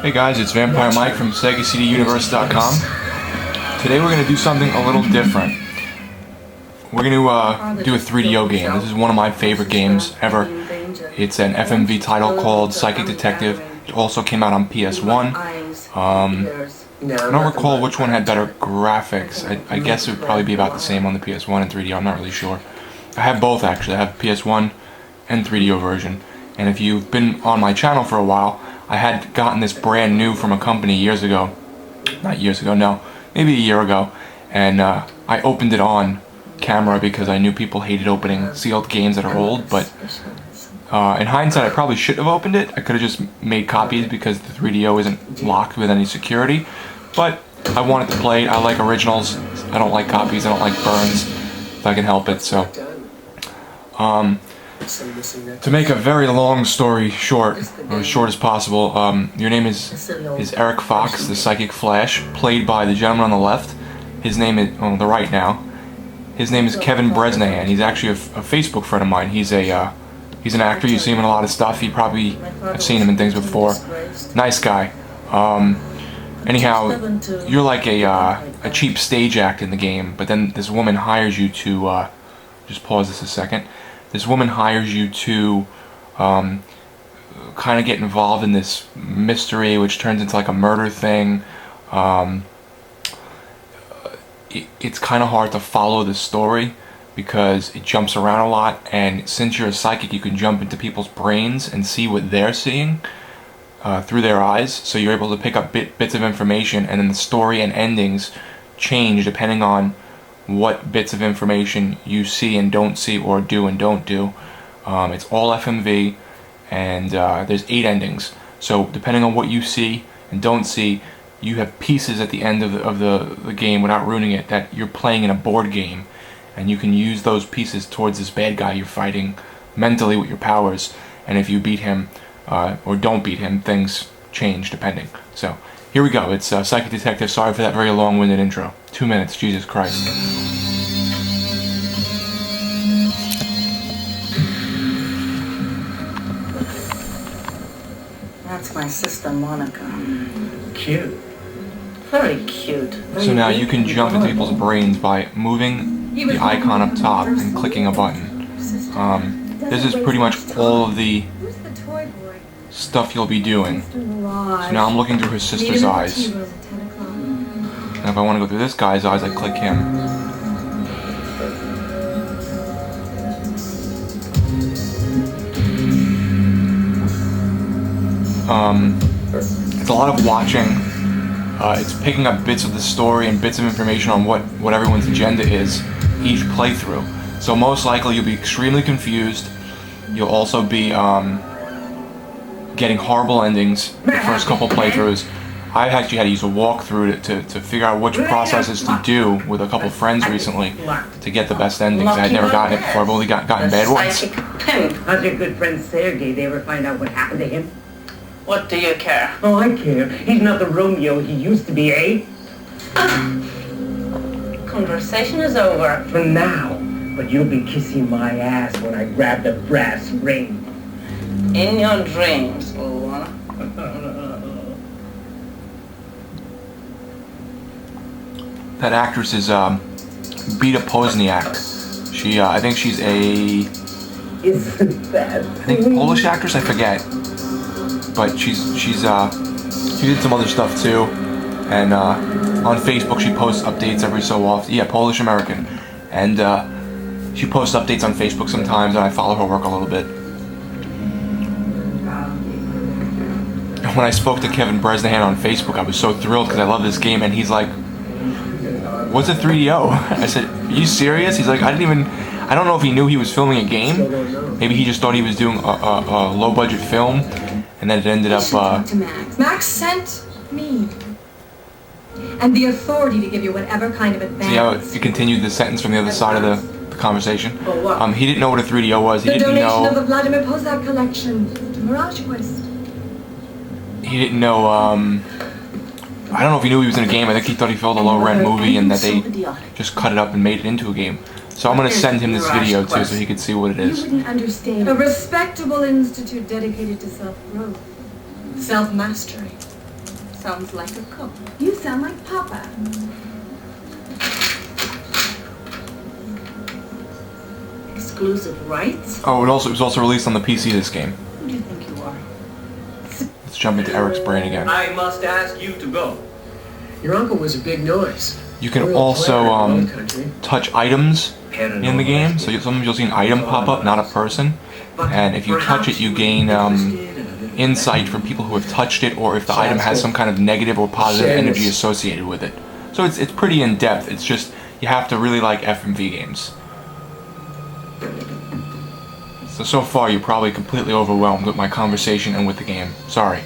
Hey guys, it's Vampire Mike from SegaCDUniverse.com. Today we're going to do something a little different. We're going to do a 3DO game. This is one of my favorite games ever. It's an FMV title called Psychic Detective. It also came out on PS1. I don't recall which one had better graphics. I guess it would probably be about the same on the PS1 and 3DO. I'm not really sure. I have both actually. I have PS1 and 3DO version. And if you've been on my channel for a while, I had gotten this brand new from a company years ago. Not years ago, no. Maybe a year ago. And I opened it on camera because I knew people hated opening sealed games that are old. But in hindsight, I probably shouldn't have opened it. I could have just made copies because the 3DO isn't locked with any security. But I wanted to play it. I like originals. I don't like copies. I don't like burns if I can help it. So, to make a very long story short, or as short as possible, your name is Eric Fox, the Psychic Flash, played by the gentleman on the left. His name is, on the right now, his name is Kevin Bresnahan. He's actually a Facebook friend of mine. He's an actor. You see him in a lot of stuff. You probably have seen him in things before. Nice guy. Anyhow, you're like a cheap stage act in the game, but then this woman hires you to, just pause this a second. This woman hires you to kind of get involved in this mystery, which turns into like a murder thing. It's kind of hard to follow the story because it jumps around a lot, and since you're a psychic, you can jump into people's brains and see what they're seeing through their eyes. So you're able to pick up bits of information, and then the story and endings change depending on what bits of information you see and don't see, or do and don't do. It's all FMV, and there's 8 endings. So depending on what you see and don't see, you have pieces at the end of the game, without ruining it, that you're playing in a board game, and you can use those pieces towards this bad guy you're fighting mentally with your powers. And if you beat him or don't beat him, things change depending. So here we go. It's Psychic Detective. Sorry for that very long-winded intro. 2 minutes, Jesus Christ. That's my sister Monica. Cute. Very cute. So now you can jump into people's brains by moving the icon up top and clicking a button. This is pretty much all of the stuff you'll be doing. So now I'm looking through his sister's eyes. And if I want to go through this guy's eyes, I click him. It's a lot of watching. It's picking up bits of the story and bits of information on what everyone's agenda is each playthrough. So most likely you'll be extremely confused. You'll also be getting horrible endings the first couple playthroughs. I actually had to use a walkthrough to figure out which processes to do with a couple friends recently to get the best endings. I had never gotten it before. I've only gotten bad ones. How's your good friend Sergey? They ever find out what happened to him? What do you care? Oh, I care. He's not the Romeo he used to be, eh? Conversation is over. For now. But you'll be kissing my ass when I grab the brass ring. In your dreams, Luna. That actress is Bita Pozniak. She, I think she's a, Isn't that I think Polish actress. I forget, but she did some other stuff too. And on Facebook she posts updates every so often. Yeah, Polish American, and she posts updates on Facebook sometimes, and I follow her work a little bit. When I spoke to Kevin Bresnahan on Facebook, I was so thrilled because I love this game, and he's like, "What's a 3DO?" I said, "Are you serious?" He's like, I don't know if he knew he was filming a game. Maybe he just thought he was doing a low-budget film, and then it ended up, Max sent me and the authority to give you whatever kind of advance. See how it continued the sentence from the other side of the conversation? He didn't know what a 3DO was. He The didn't donation know. of the Vladimir Pozak collection to Mirage Quest. He didn't know, I don't know if he knew he was in a game. I think he thought he filmed a low-rent movie and that they just cut it up and made it into a game. So I'm going to send him this video too so he could see what it is. You wouldn't understand. A respectable institute dedicated to self-growth, self-mastery. sounds like a cook. You sound like Papa. Exclusive rights? Oh, it was also released on the PC, this game. Who do you think you are? Let's jump into Eric's brain again. I must ask you to go. Your uncle was a big noise. You can Real also player in the country. touch items in the game. So sometimes you'll see an item pop up, not a person. And if you touch it, you gain insight from people who have touched it, or if the item has some kind of negative or positive energy associated with it. So it's pretty in depth. It's just you have to really like FMV games. So far you're probably completely overwhelmed with my conversation and with the game. Sorry.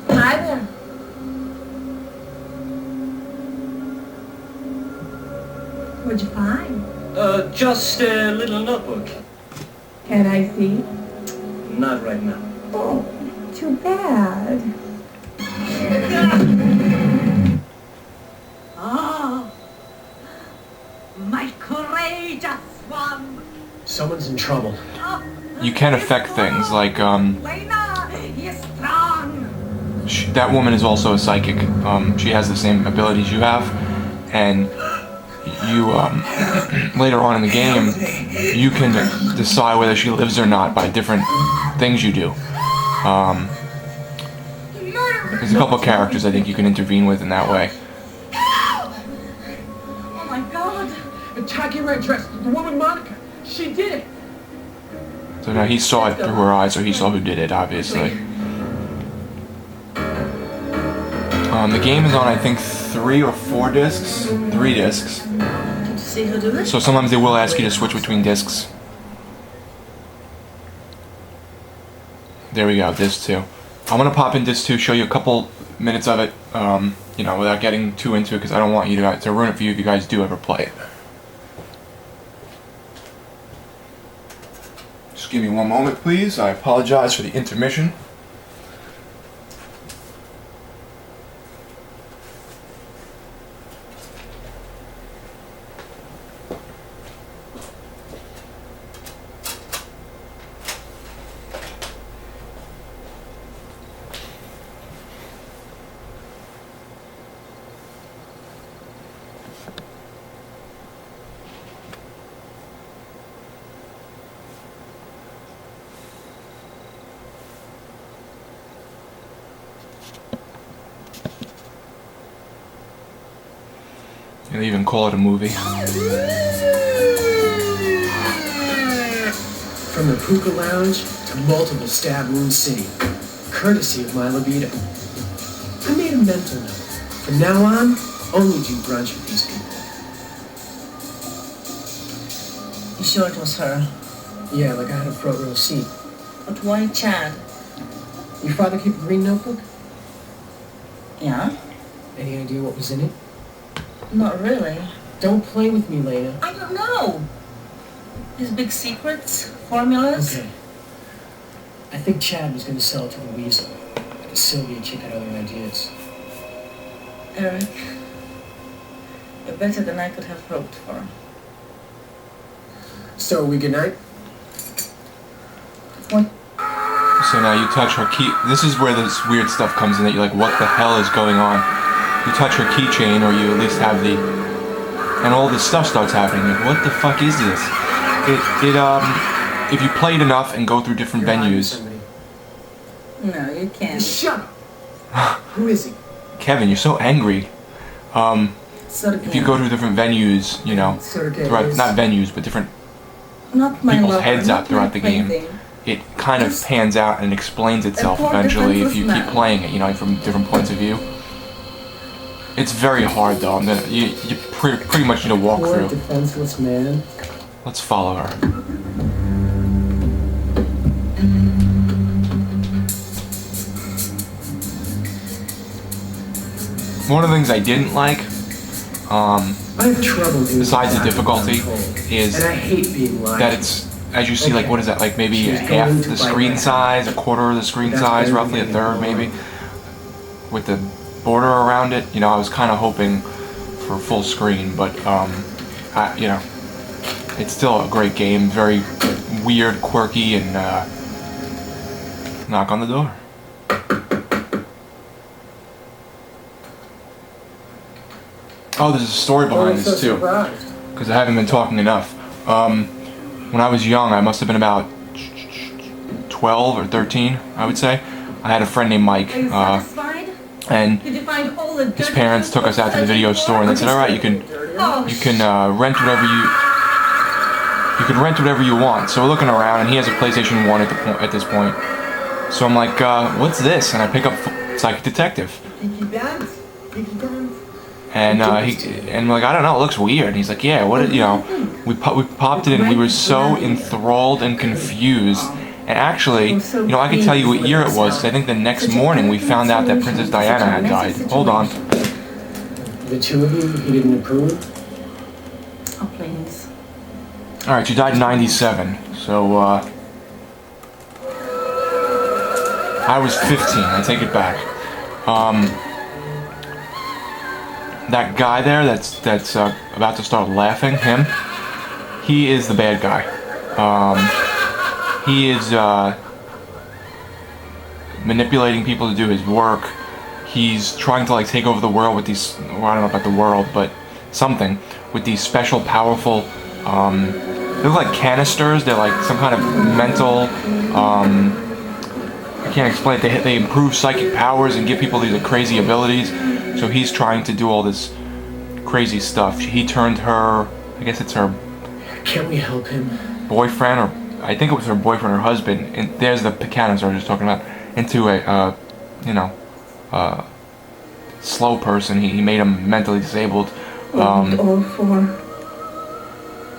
Hi there. What'd you find? Just a little notebook. Can I see? Not right now. Oh, too bad. Ah, my courageous one. Someone's in trouble. You can affect things like Lena, you're strong. that woman is also a psychic. She has the same abilities you have, and you later on in the game you can decide whether she lives or not by different things you do. There's a couple characters I think you can intervene with in that way. Oh my God. Attacking red dress. The woman Monica. She did it. So now he saw it through her eyes, so he saw who did it, obviously. The game is on, I think, 3 or 4 discs. 3 discs. Did you see who did it? So sometimes they will ask you to switch between discs. There we go, disc 2. I'm gonna pop in disc 2, show you a couple minutes of it, you know, without getting too into it, because I don't want you to ruin it for you if you guys do ever play it. Just give me one moment, please. I apologize for the intermission. They even call it a movie. From the Puka Lounge to multiple stab wound city, courtesy of my libido. I made a mental note. From now on, only do brunch with these people. You sure it was her? Yeah, like I had a front row seat. But why Chad? Your father keep a green notebook? Yeah? Any idea what was in it? Not really. Don't play with me, Lena. I don't know. His big secrets, formulas. Okay. I think Chad was going to sell it to the Weasel. But the Sylvia chick had other ideas. Eric, you're better than I could have hoped for. So, we good night? What? So now you touch her key. This is where this weird stuff comes in that you're like, what the hell is going on? You touch her keychain, or you at least have the... And all this stuff starts happening. Like, what the fuck is this? If you play it enough and go through different venues... No, you can't. Shut up! Who is he? Kevin, you're so angry. Sort If you go to different venues, you know, throughout, not venues, but different Not my people's lover, heads not out throughout my the game, plaything. it kind of pans out and explains itself poor eventually if you defenseless keep man. playing it, you know, from different points of view. It's very hard though. You pretty much need to walk Poor through. defenseless man. Let's follow her. One of the things I didn't like, I have trouble doing besides the exactly what I'm difficulty, told. is and I hate being lied that to. it's as you see, like, what is that, like maybe half the screen size, a quarter of the screen size, roughly a third maybe, with the border around it. You know, I was kind of hoping for full screen, but you know, it's still a great game, very weird, quirky, and knock on the door. Oh, there's a story behind this too, because I haven't been talking enough. When I was young, I must have been about 12 or 13, I would say. I had a friend named Mike, and his parents took us out to the video store, and they said, "All right, you can rent whatever you want." So we're looking around, and he has a PlayStation 1 at this point. So I'm like, "What's this?" And I pick up Psychic Detective. And we're like, I don't know, it looks weird. And he's like, yeah, what? You know, we popped it in. We were so enthralled and confused. And actually, you know, I can tell you what year it was, because I think the next morning we found out that Princess Diana had died. Hold on. The two of you, he didn't approve? Oh, please. All right, she died in '97. So I was 15. I take it back. That guy there that's about to start laughing, him, he is the bad guy. He is manipulating people to do his work. He's trying to like take over the world with these, well, I don't know about the world, but something, with these special powerful, they look like canisters. They're like some kind of mental, I can't explain it. They improve psychic powers and give people these crazy abilities. So he's trying to do all this crazy stuff. He turned her, I guess it's her Can't we help him? boyfriend, or I think it was her boyfriend or husband, and there's the canister I was just talking about, into a, you know, slow person. He made him mentally disabled.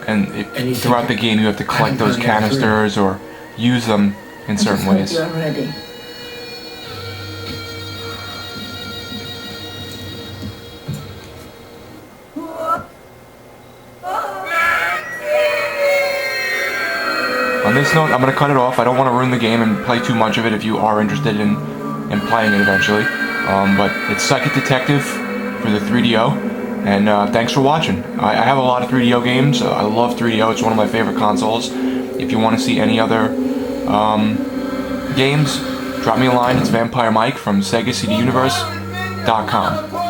And throughout the game you have to collect those canisters or use them in certain ways. You're ready. On this note, I'm going to cut it off. I don't want to ruin the game and play too much of it if you are interested in playing it eventually. But it's Psychic Detective for the 3DO, and thanks for watching. I have a lot of 3DO games. I love 3DO. It's one of my favorite consoles. If you want to see any other games, drop me a line. It's Vampire Mike from SegaCDUniverse.com.